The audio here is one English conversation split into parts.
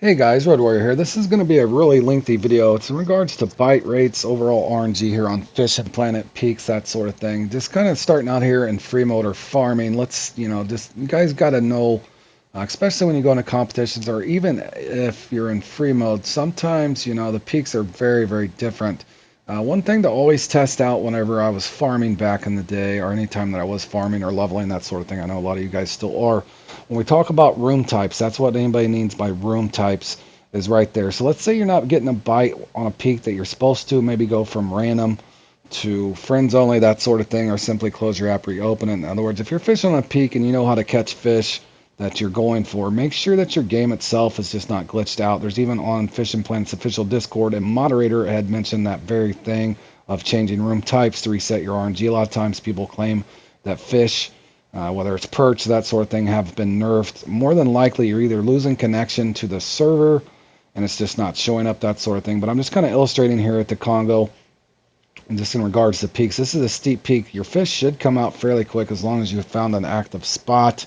Hey guys, Road Warrior here. This is going to be a really lengthy video. It's in regards to bite rates, overall RNG here on Fishing Planet, peaks, that sort of thing. Just kind of starting out here in free mode or farming. Just you guys got to know, especially when you go into competitions or even if you're in free mode, sometimes, the peaks are very, very different. One thing to always test out whenever I was farming back in the day, or anytime that I was farming or leveling, that sort of thing. I know a lot of you guys still are. When we talk about room types, that's what anybody means by room types is right there. So let's say you're not getting a bite on a peak that you're supposed to, maybe go from random to friends only, that sort of thing, or simply close your app, reopen it. In other words, if you're fishing on a peak and you know how to catch fish that you're going for, make sure that your game itself is just not glitched out. There's even on Fishing Planet's official Discord, a moderator had mentioned that very thing of changing room types to reset your RNG. A lot of times people claim that fish, whether it's perch, that sort of thing, have been nerfed. More than likely, you're either losing connection to the server and it's just not showing up, that sort of thing. But I'm just kind of illustrating here at the Congo, and just in regards to peaks. This is a steep peak. Your fish should come out fairly quick as long as you have found an active spot.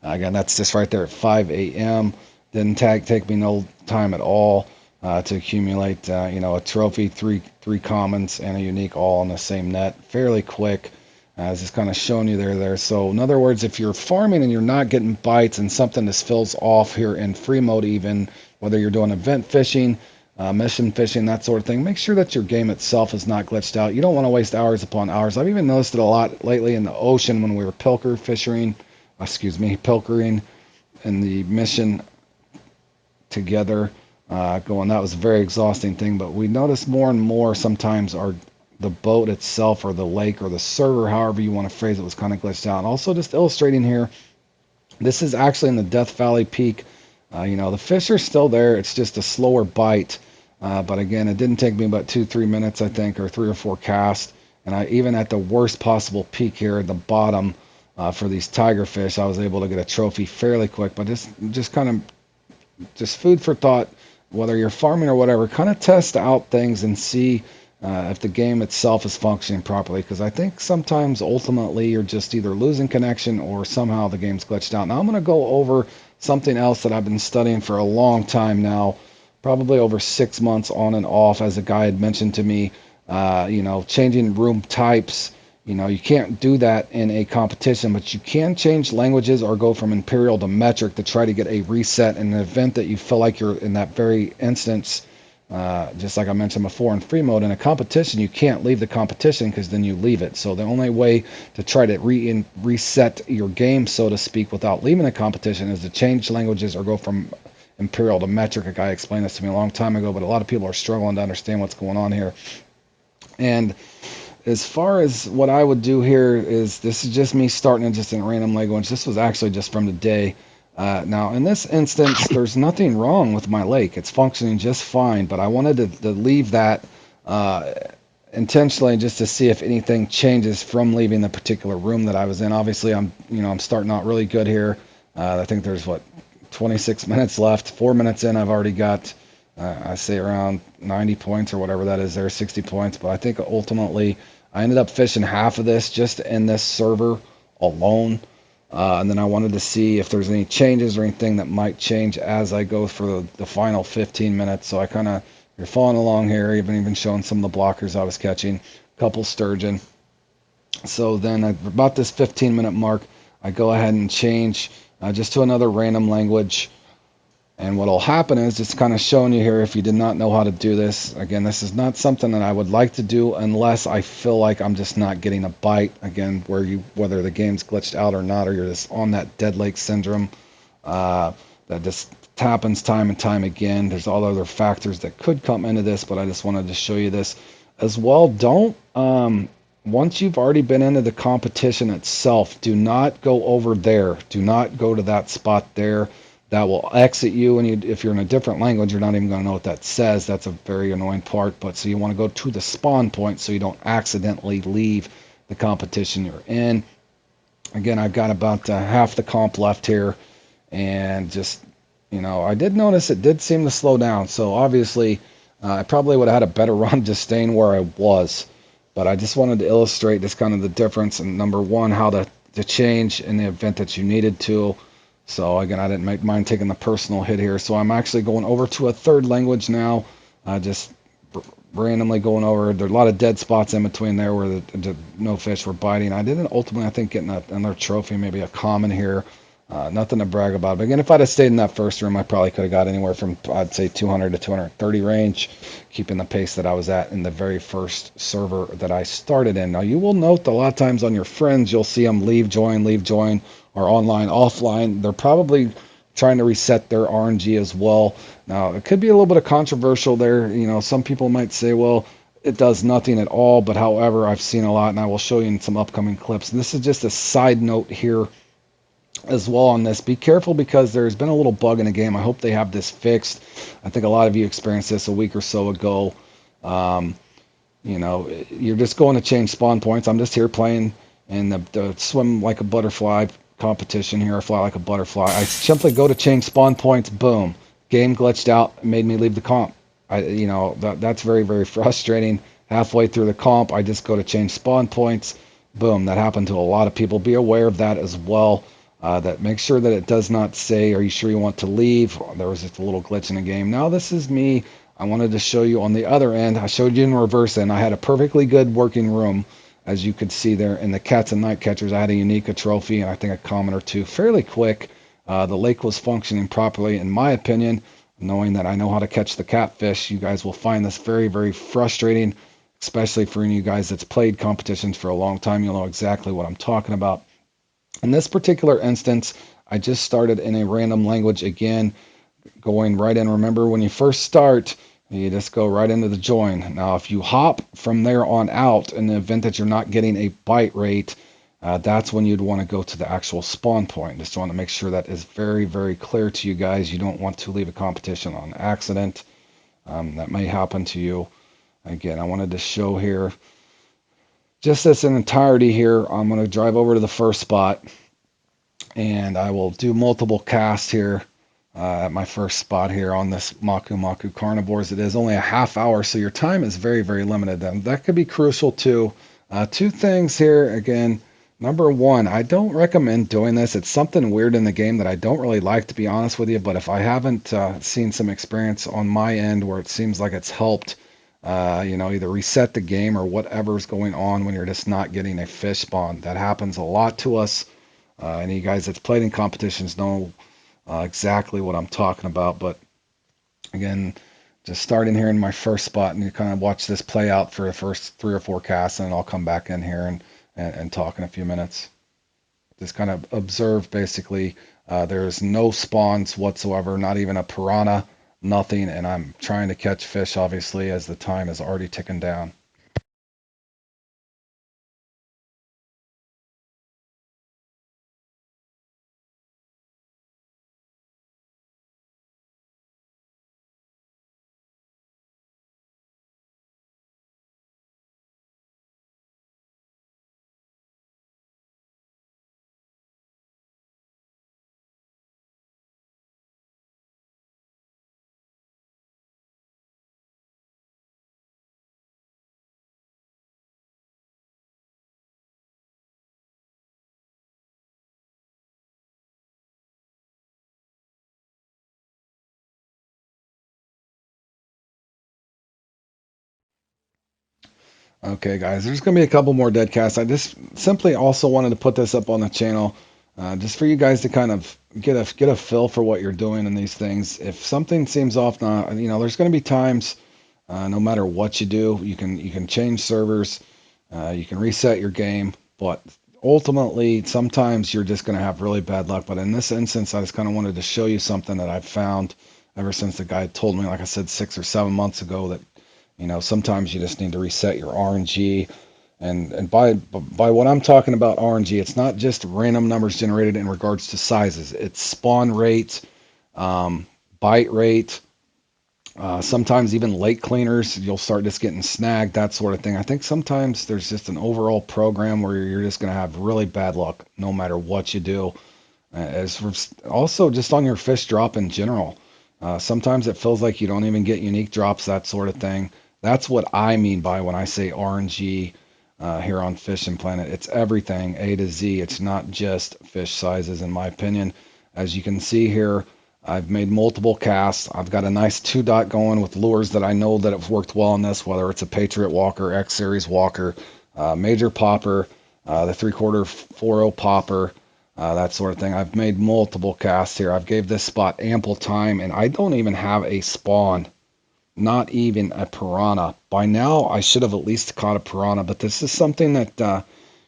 Again, that's just right there at 5 a.m. Didn't take me no time at all to accumulate, a trophy, three commons, and a unique all on the same net. Fairly quick. It's just kind of showing you there. So in other words, if you're farming and you're not getting bites and something just fills off here in free mode, even whether you're doing event fishing, mission fishing, that sort of thing, make sure that your game itself is not glitched out. You don't want to waste hours upon hours. I've even noticed it a lot lately in the ocean when we were pilkering in the mission together. That was a very exhausting thing, but we noticed more and more sometimes the boat itself or the lake or the server, however you want to phrase it, was kind of glitched out. And also just illustrating here, this is actually in the Death Valley Peak. The fish are still there. It's just a slower bite. But again, it didn't take me about 2-3 minutes, I think, or 3 or 4 casts. And even at the worst possible peak here at the bottom for these tiger fish, I was able to get a trophy fairly quick. But just kind of just food for thought, whether you're farming or whatever, kind of test out things and see if the game itself is functioning properly, because I think sometimes ultimately you're just either losing connection or somehow the game's glitched out. Now I'm going to go over something else that I've been studying for a long time now, probably over 6 months on and off, as a guy had mentioned to me, changing room types. You can't do that in a competition, but you can change languages or go from imperial to metric to try to get a reset in an event that you feel like you're in that very instance. Just like I mentioned before, in free mode, in a competition, you can't leave the competition because then you leave it. So the only way to try to reset your game, so to speak, without leaving the competition is to change languages or go from imperial to metric. A guy explained this to me a long time ago, but a lot of people are struggling to understand what's going on here. And as far as what I would do here is, this is just me starting it just in random language. This was actually just from the day. Now, in this instance, there's nothing wrong with my lake. It's functioning just fine, but I wanted to leave that intentionally just to see if anything changes from leaving the particular room that I was in. Obviously, I'm starting out really good here. I think there's 26 minutes left. 4 minutes in, I've already got, I say around 90 points or whatever that is there, 60 points. But I think ultimately I ended up fishing half of this just in this server alone. And then I wanted to see if there's any changes or anything that might change as I go for the final 15 minutes. So you're following along here, even showing some of the blockers I was catching, a couple sturgeon. So then at about this 15-minute mark, I go ahead and change just to another random language. And what will happen is, just kind of showing you here, if you did not know how to do this, again, this is not something that I would like to do unless I feel like I'm just not getting a bite. Again, whether the game's glitched out or not, or you're just on that dead lake syndrome, that just happens time and time again. There's all other factors that could come into this, but I just wanted to show you this as well. Don't, once you've already been into the competition itself, do not go over there. Do not go to that spot there. That will exit you, and if you're in a different language, you're not even going to know what that says. That's a very annoying part. But so you want to go to the spawn point so you don't accidentally leave the competition you're in. Again, I've got about half the comp left here, and just, I did notice it did seem to slow down. So obviously, I probably would have had a better run just staying where I was. But I just wanted to illustrate just kind of the difference, and number one, how to change in the event that you needed to. So again, I didn't mind taking the personal hit here. So I'm actually going over to a third language now, just randomly going over. There are a lot of dead spots in between there where no fish were biting. I didn't ultimately, I think, getting another trophy, maybe a common here. Nothing to brag about. But again, if I'd have stayed in that first room, I probably could have got anywhere from, I'd say, 200 to 230 range, keeping the pace that I was at in the very first server that I started in. Now, you will note that a lot of times on your friends, you'll see them leave, join, or online, offline. They're probably trying to reset their RNG as well. Now, it could be a little bit of controversial there. You know, some people might say, well, it does nothing at all. But however, I've seen a lot, and I will show you in some upcoming clips. And this is just a side note here as well on this. Be careful because there's been a little bug in the game. I hope they have this fixed. I think a lot of you experienced this a week or so ago. Um, you know, you're just going to change spawn points. I'm just here playing in the swim like a butterfly competition here. I fly like a butterfly. I simply go to change spawn points. Boom. Game glitched out. Made me leave the comp. That's very, very frustrating. Halfway through the comp, I just go to change spawn points. Boom. That happened to a lot of people. Be aware of that as well. That make sure that it does not say, are you sure you want to leave? There was just a little glitch in the game. Now this is me. I wanted to show you on the other end. I showed you in reverse end. I had a perfectly good working room, as you could see there. In the cats and night catchers, I had a unique, a trophy, and I think a common or two fairly quick. The lake was functioning properly, in my opinion. Knowing that I know how to catch the catfish, you guys will find this very, very frustrating, especially for you guys that's played competitions for a long time. You'll know exactly what I'm talking about. In this particular instance, I just started in a random language again, going right in. Remember, when you first start, you just go right into the join. Now, if you hop from there on out in the event that you're not getting a bite rate, that's when you'd want to go to the actual spawn point. Just want to make sure that is very, very clear to you guys. You don't want to leave a competition on accident. That may happen to you. Again, I wanted to show here just this in entirety here. I'm going to drive over to the first spot, and I will do multiple casts here at my first spot here on this Maku Carnivores. It is only a half hour, so your time is very, very limited. And that could be crucial too. Two things here again. Number one, I don't recommend doing this. It's something weird in the game that I don't really like, to be honest with you. But if I haven't seen some experience on my end where it seems like it's helped, either reset the game or whatever's going on when you're just not getting a fish spawn. That happens a lot to us. Any guys that's played in competitions know exactly what I'm talking about. But again, just starting here in my first spot, and you kind of watch this play out for the first 3 or 4 casts, and I'll come back in here and talk in a few minutes. Just kind of observe basically. There's no spawns whatsoever, not even a piranha, nothing, and I'm trying to catch fish obviously as the time is already ticking down. Okay, guys, there's going to be a couple more dead casts. I just simply also wanted to put this up on the channel, just for you guys to kind of get a feel for what you're doing in these things. If something seems off, now there's going to be times, no matter what you do, you can change servers, you can reset your game, but ultimately sometimes you're just going to have really bad luck. But in this instance, I just kind of wanted to show you something that I've found ever since the guy told me, like I said, 6 or 7 months ago, that sometimes you just need to reset your RNG. And by what I'm talking about RNG, it's not just random numbers generated in regards to sizes. It's spawn rate, bite rate, sometimes even lake cleaners. You'll start just getting snagged, that sort of thing. I think sometimes there's just an overall program where you're just going to have really bad luck no matter what you do. As for also just on your fish drop in general. Sometimes it feels like you don't even get unique drops, that sort of thing. That's what I mean by when I say RNG here on Fishing Planet. It's everything A to Z. It's not just fish sizes, in my opinion. As you can see here, I've made multiple casts. I've got a nice 2 dot going with lures that I know that have worked well in this, whether it's a Patriot Walker, X Series Walker, Major Popper, the 3/4 4.0 Popper, that sort of thing. I've made multiple casts here. I've gave this spot ample time, and I don't even have a spawn, not even a piranha. By now, I should have at least caught a piranha, but this is something that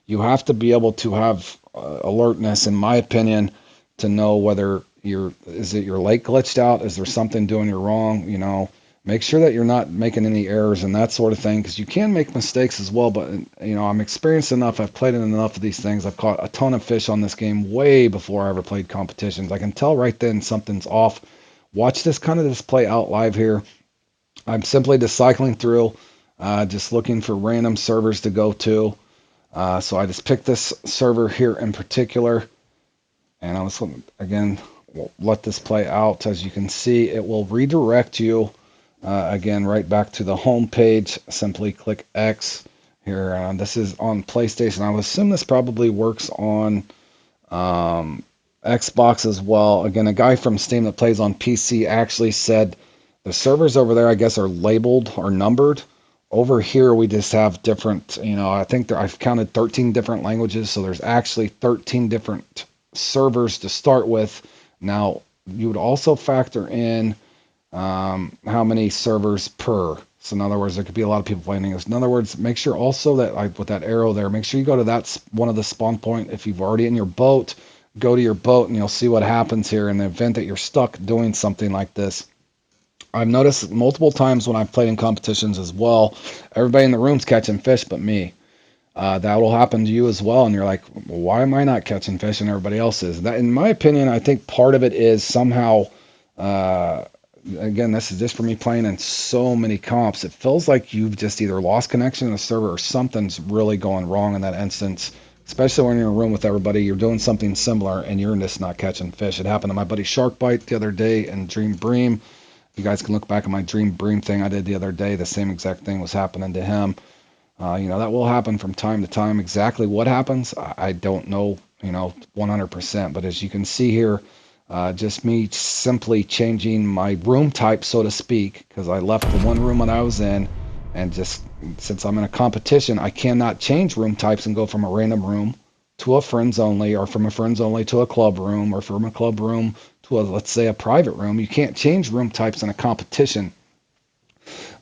you have to be able to have alertness, in my opinion, to know whether is it your lake glitched out? Is there something doing you wrong? You know, make sure that you're not making any errors and that sort of thing, because you can make mistakes as well. But you know, I'm experienced enough. I've played in enough of these things. I've caught a ton of fish on this game way before I ever played competitions. I can tell right then something's off. Watch this kind of just play out live here. I'm simply just cycling through, just looking for random servers to go to. So I just picked this server here in particular, and I was, again, we'll let this play out. As you can see, it will redirect you again right back to the home page. Simply click X here. This is on PlayStation. I would assume this probably works on Xbox as well. Again, a guy from Steam that plays on PC actually said the servers over there, I guess, are labeled or numbered. Over here, we just have different, you know, I think I've counted 13 different languages, so there's actually 13 different servers to start with. Now, you would also factor in how many servers per. So in other words, there could be a lot of people playing English. In other words, make sure also that, like with that arrow there, make sure you go to that one of the spawn point. If you've already in your boat, go to your boat and you'll see what happens here in the event that you're stuck doing something like this. I've noticed multiple times when I've played in competitions as well, everybody in the room's catching fish but me. That will happen to you as well, and you're like, why am I not catching fish and everybody else is? That, in my opinion, I think part of it is somehow, again, this is just for me playing in so many comps, it feels like you've just either lost connection to the server or something's really going wrong in that instance, especially when you're in a room with everybody, you're doing something similar and you're just not catching fish. It happened to my buddy Sharkbite the other day in Dream Bream. You guys can look back at my Dream Bream thing I did the other day. The same exact thing was happening to him. You know, that will happen from time to time. Exactly what happens, I don't know, you know, 100%. But as you can see here, just me simply changing my room type, so to speak, because I left the one room that I was in, and just since I'm in a competition, I cannot change room types and go from a random room to a friends only, or from a friends only to a club room, or from a club room to a, let's say, a private room. You can't change room types in a competition.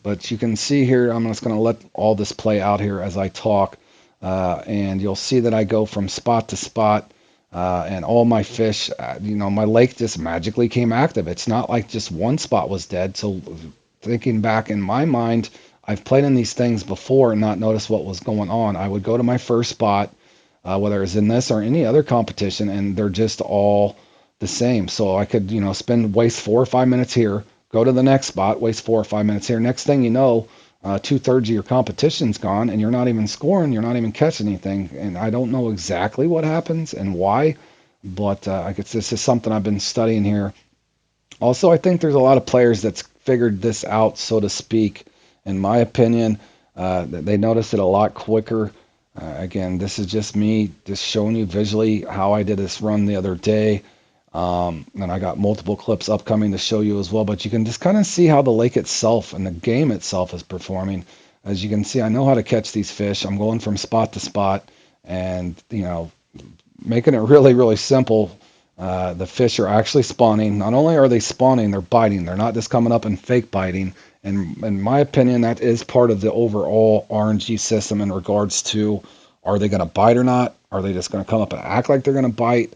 But you can see here, I'm just going to let all this play out here as I talk, and you'll see that I go from spot to spot, and all my fish, you know, my lake just magically came active. It's not like just one spot was dead. So thinking back in my mind, I've played in these things before and not noticed what was going on. I would go to my first spot, whether it's in this or any other competition, and they're just all the same. So I could, you know, waste 4 or 5 minutes here, go to the next spot, waste 4 or 5 minutes here. Next thing you know, 2/3 of your competition's gone, and you're not even scoring, you're not even catching anything. And I don't know exactly what happens and why, but I guess this is something I've been studying here. Also, I think there's a lot of players that's figured this out, so to speak. In my opinion, they noticed it a lot quicker. Again, this is just me just showing you visually how I did this run the other day. And I got multiple clips upcoming to show you as well, but you can just kind of see how the lake itself and the game itself is performing. As you can see, I know how to catch these fish. I'm going from spot to spot and, you know, making it really, really simple. The fish are actually spawning. Not only are they spawning, they're biting. They're not just coming up and fake biting. And in my opinion, that is part of the overall RNG system in regards to, are they going to bite or not? Are they just going to come up and act like they're going to bite?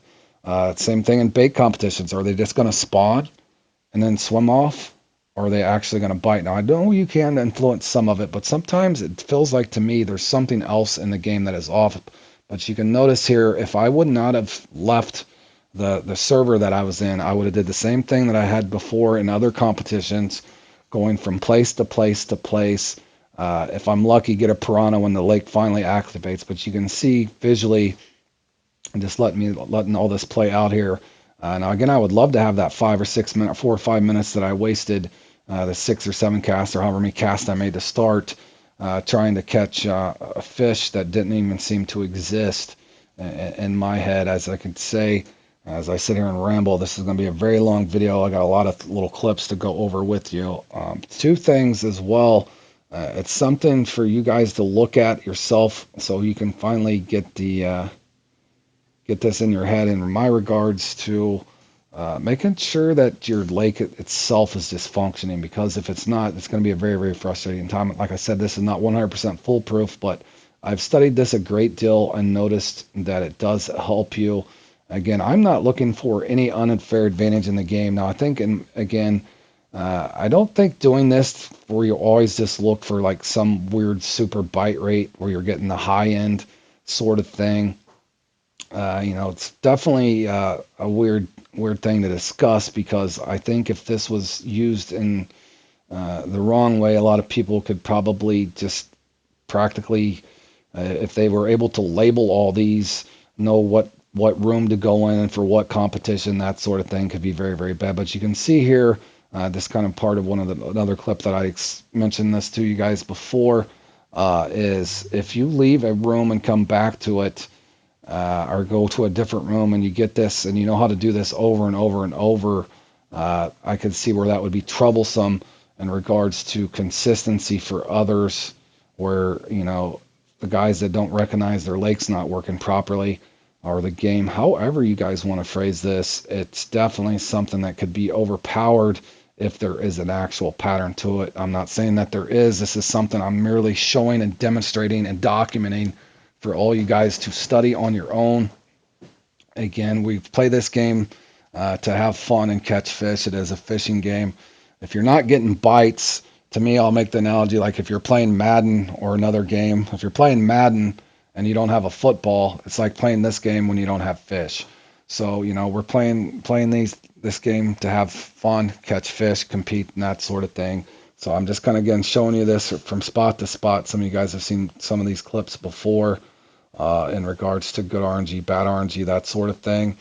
Same thing in bait competitions. Are they just going to spawn and then swim off? Or are they actually going to bite? Now, I know you can influence some of it, but sometimes it feels like to me there's something else in the game that is off. But you can notice here, if I would not have left the server that I was in, I would have did the same thing that I had before in other competitions, going from place to place to place. If I'm lucky, get a piranha when the lake finally activates. But you can see visually, and just letting all this play out here. Now again, I would love to have that 5 or 6 minute, 4 or 5 minutes that I wasted, the 6 or 7 casts or however many casts I made to start, trying to catch a fish that didn't even seem to exist in my head. As I could say, As I sit here and ramble, this is going to be a very long video. I got a lot of little clips to go over with you. Two things as well. It's something for you guys to look at yourself so you can finally get get this in your head. In my regards to making sure that your lake itself is just functioning, because if it's not, it's going to be a very, very frustrating time. Like I said, this is not 100% foolproof, but I've studied this a great deal and noticed that it does help you. Again, I'm not looking for any unfair advantage in the game. Now, I think, and again, I don't think doing this where you always just look for like some weird super bite rate where you're getting the high end sort of thing. It's definitely a weird thing to discuss, because I think if this was used in the wrong way, a lot of people could probably just practically, if they were able to label all these, know what room to go in and for what competition, that sort of thing could be very, very bad. But you can see here, this kind of part of another clip that I mentioned this to you guys before, is if you leave a room and come back to it, or go to a different room, and you get this and you know how to do this over and over and over, I could see where that would be troublesome in regards to consistency for others, where, the guys that don't recognize their lake's not working properly, or the game, however you guys want to phrase this, it's definitely something that could be overpowered if there is an actual pattern to it. I'm not saying that there is. This is something I'm merely showing and demonstrating and documenting for all you guys to study on your own. Again, we play this game to have fun and catch fish. It is a fishing game. If you're not getting bites, to me, I'll make the analogy like if you're playing Madden or another game. If you're playing Madden and you don't have a football, it's like playing this game when you don't have fish. So, we're playing this game to have fun, catch fish, compete, and that sort of thing. So I'm just kind of, again, showing you this from spot to spot. Some of you guys have seen some of these clips before, in regards to good RNG, bad RNG, that sort of thing.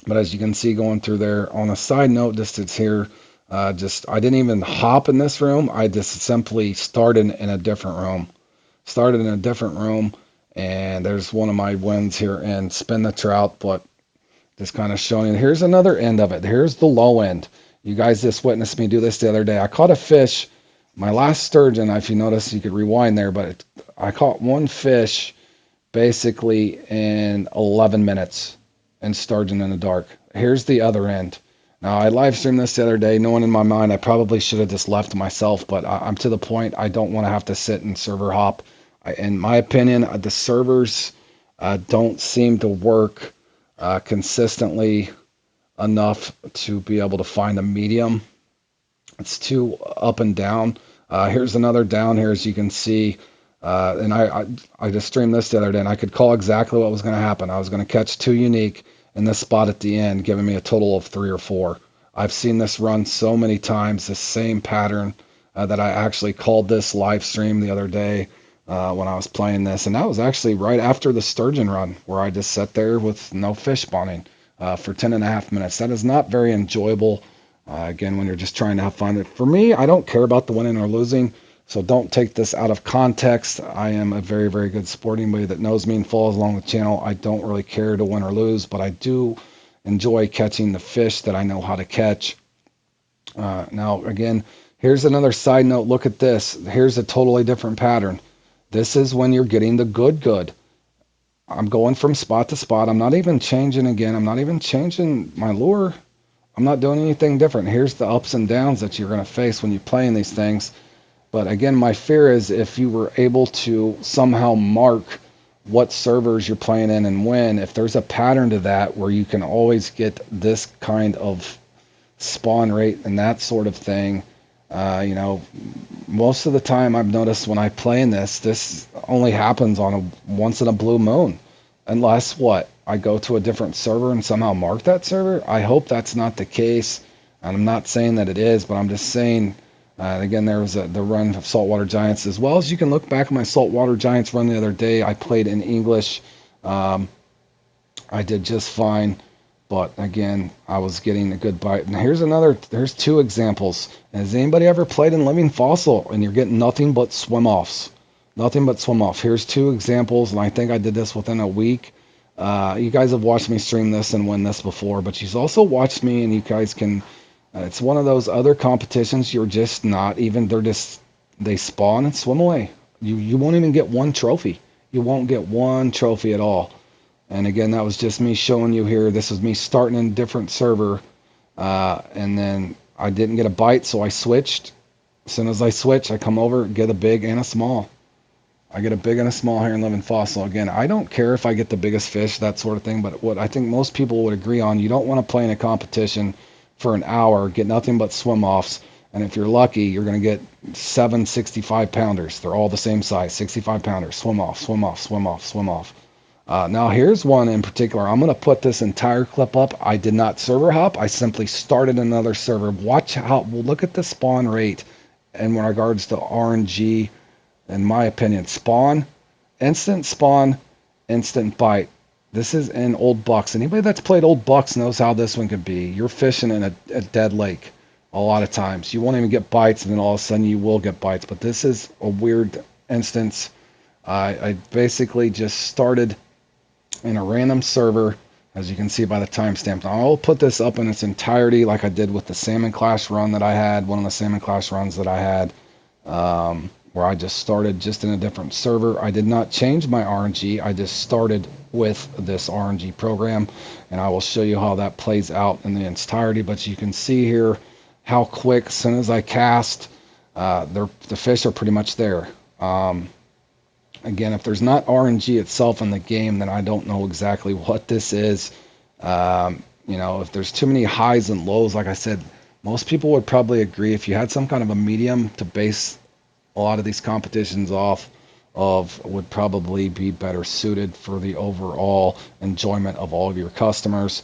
But as you can see going through there, on a side note, distance here, I didn't even hop in this room. I just simply started in a different room. And there's one of my wins here and spin the trout, but just kind of showing you. Here's another end of it. Here's the low end. You guys just witnessed me do this the other day. I caught a fish, my last sturgeon. If you notice, you could rewind there, but I caught one fish basically in 11 minutes and sturgeon in the dark. Here's the other end. Now, I live streamed this the other day, knowing in my mind I probably should have just left myself, but I'm to the point I don't want to have to sit and server hop. In my opinion, the servers don't seem to work consistently enough to be able to find a medium. It's too up and down. Here's another down here, as you can see. And I just streamed this the other day, and I could call exactly what was going to happen. I was going to catch two unique in this spot at the end, giving me a total of 3 or 4. I've seen this run so many times, the same pattern, that I actually called this live stream the other day when I was playing this. And that was actually right after the sturgeon run, where I just sat there with no fish spawning for 10.5 minutes. That is not very enjoyable, again, when you're just trying to have fun. For me, I don't care about the winning or losing. So don't take this out of context. I am a very, very good sport. Anybody that knows me and follows along the channel, I don't really care to win or lose, but I do enjoy catching the fish that I know how to catch. Now, again, here's another side note. Look at this. Here's a totally different pattern. This is when you're getting the good. I'm going from spot to spot. I'm not even changing again. I'm not even changing my lure. I'm not doing anything different. Here's the ups and downs that you're going to face when you're playing these things. But again, my fear is if you were able to somehow mark what servers you're playing in and when, if there's a pattern to that where you can always get this kind of spawn rate and that sort of thing, most of the time I've noticed when I play in this only happens on a once in a blue moon. Unless I go to a different server and somehow mark that server. I hope that's not the case. And I'm not saying that it is, but I'm just saying, again, there was the run of Saltwater Giants, as well as you can look back at my Saltwater Giants run the other day. I played in English. I did just fine, but again, I was getting a good bite. And here's 2 examples. Has anybody ever played in Living Fossil and you're getting nothing but swim offs? Nothing but swim off. Here's 2 examples, and I think I did this within a week. You guys have watched me stream this and win this before, but you've also watched me, and you guys can. It's one of those other competitions you're just not even. They spawn and swim away. You won't even get one trophy. You won't get one trophy at all. And again, that was just me showing you here. This was me starting in a different server, and then I didn't get a bite, so I switched. As soon as I switch, I come over, get a big and a small. I get a big and a small here in Living Fossil. Again, I don't care if I get the biggest fish, that sort of thing, but what I think most people would agree on, you don't want to play in a competition for an hour, get nothing but swim-offs, and if you're lucky, you're going to get 7 65-pounders. They're all the same size, 65-pounders, swim off, swim off, swim off, swim off. Now here's one in particular. I'm going to put this entire clip up. I did not server hop. I simply started another server. Watch how, we'll look at the spawn rate in regards to RNG, in my opinion. Spawn, instant bite. This is in Old Bucks. Anybody that's played Old Bucks knows how this one could be. You're fishing in a dead lake a lot of times. You won't even get bites, and then all of a sudden you will get bites. But this is a weird instance. I basically just started in a random server, as you can see by the timestamp. Now I'll put this up in its entirety like I did with the Salmon Clash run that I had, one of the Salmon Clash runs that I had, where I just started just in a different server. I did not change my RNG. I just started with this RNG program, and I will show you how that plays out in the entirety. But you can see here how quick, as soon as I cast, the fish are pretty much there. Again, if there's not RNG itself in the game, then I don't know exactly what this is. If there's too many highs and lows, like I said, most people would probably agree if you had some kind of a medium to base a lot of these competitions off of, would probably be better suited for the overall enjoyment of all of your customers.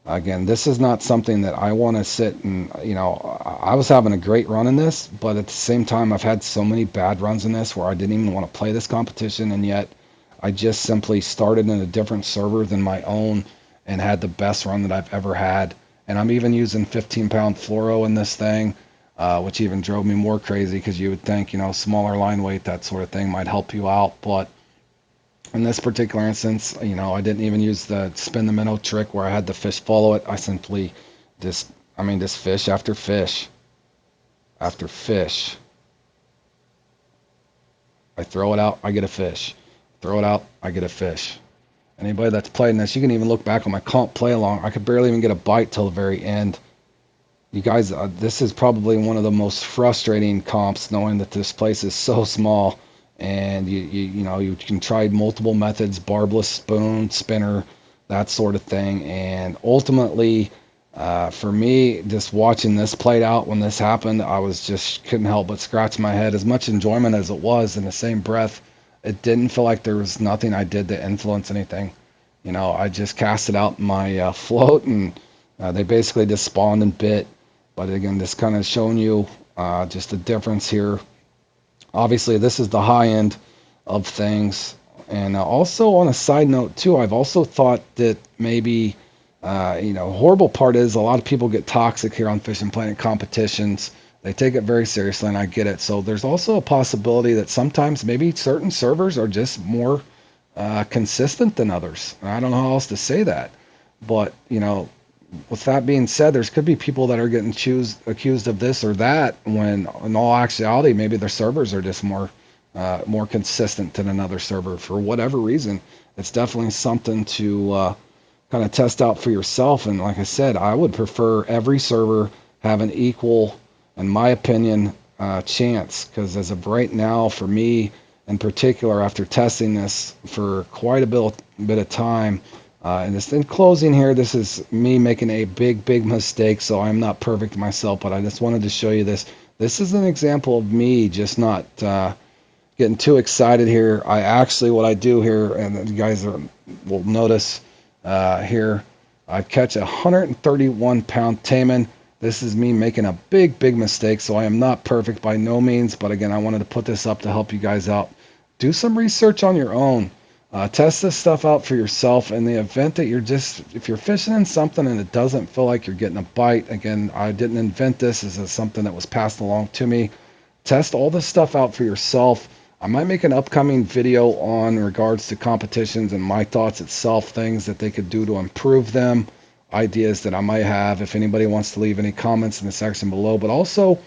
Again, this is not something that I want to sit and, I was having a great run in this, but at the same time, I've had so many bad runs in this where I didn't even want to play this competition, and yet I just simply started in a different server than my own and had the best run that I've ever had. And I'm even using 15-pound fluoro in this thing, which even drove me more crazy, because you would think, smaller line weight, that sort of thing might help you out, but in this particular instance, I didn't even use the spin the minnow trick where I had the fish follow it. I simply just fish after fish after fish. I throw it out, I get a fish. Throw it out, I get a fish. Anybody that's played this, you can even look back on my comp play along. I could barely even get a bite till the very end. You guys, this is probably one of the most frustrating comps, knowing that this place is so small. And you can try multiple methods, barbless, spoon, spinner, that sort of thing. And ultimately, for me, just watching this played out when this happened, I was just couldn't help but scratch my head. As much enjoyment as it was, in the same breath, it didn't feel like there was nothing I did to influence anything. I just cast it out in my float, and they basically just spawned and bit. But again, this kind of showing you just the difference here. Obviously, this is the high end of things. And also, on a side note too, I've also thought that maybe, horrible part is a lot of people get toxic here on Fishing Planet competitions. They take it very seriously, and I get it. So there's also a possibility that sometimes maybe certain servers are just more consistent than others. And I don't know how else to say that. But, with that being said, there's could be people that are getting accused of this or that, when in all actuality, maybe their servers are just more consistent than another server for whatever reason. It's definitely something to kind of test out for yourself. And like I said, I would prefer every server have an equal, in my opinion, chance, because as of right now, for me in particular, after testing this for quite a bit of time, and in closing here, this is me making a big mistake, so I'm not perfect myself, but I just wanted to show you this. This is an example of me just not getting too excited here. What I do here, and you guys will notice here, I catch a 131-pound taimen. This is me making a big mistake, so I am not perfect by no means, but again, I wanted to put this up to help you guys out. Do some research on your own. Test this stuff out for yourself. In the event that if you're fishing in something and it doesn't feel like you're getting a bite, again, I didn't invent this. This is something that was passed along to me. Test all this stuff out for yourself. I might make an upcoming video on regards to competitions and my thoughts itself, things that they could do to improve them, ideas that I might have. If anybody wants to leave any comments in the section below, but also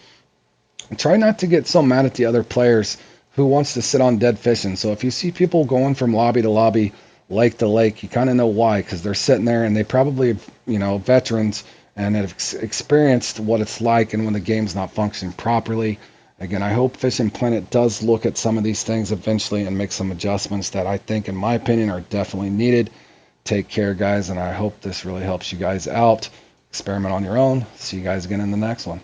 try not to get so mad at the other players who wants to sit on dead fishing. So if you see people going from lobby to lobby, lake to lake, you kind of know why, because they're sitting there and they probably, veterans and have experienced what it's like and when the game's not functioning properly. Again, I hope Fishing Planet does look at some of these things eventually and make some adjustments that I think, in my opinion, are definitely needed. Take care, guys, and I hope this really helps you guys out. Experiment on your own. See you guys again in the next one.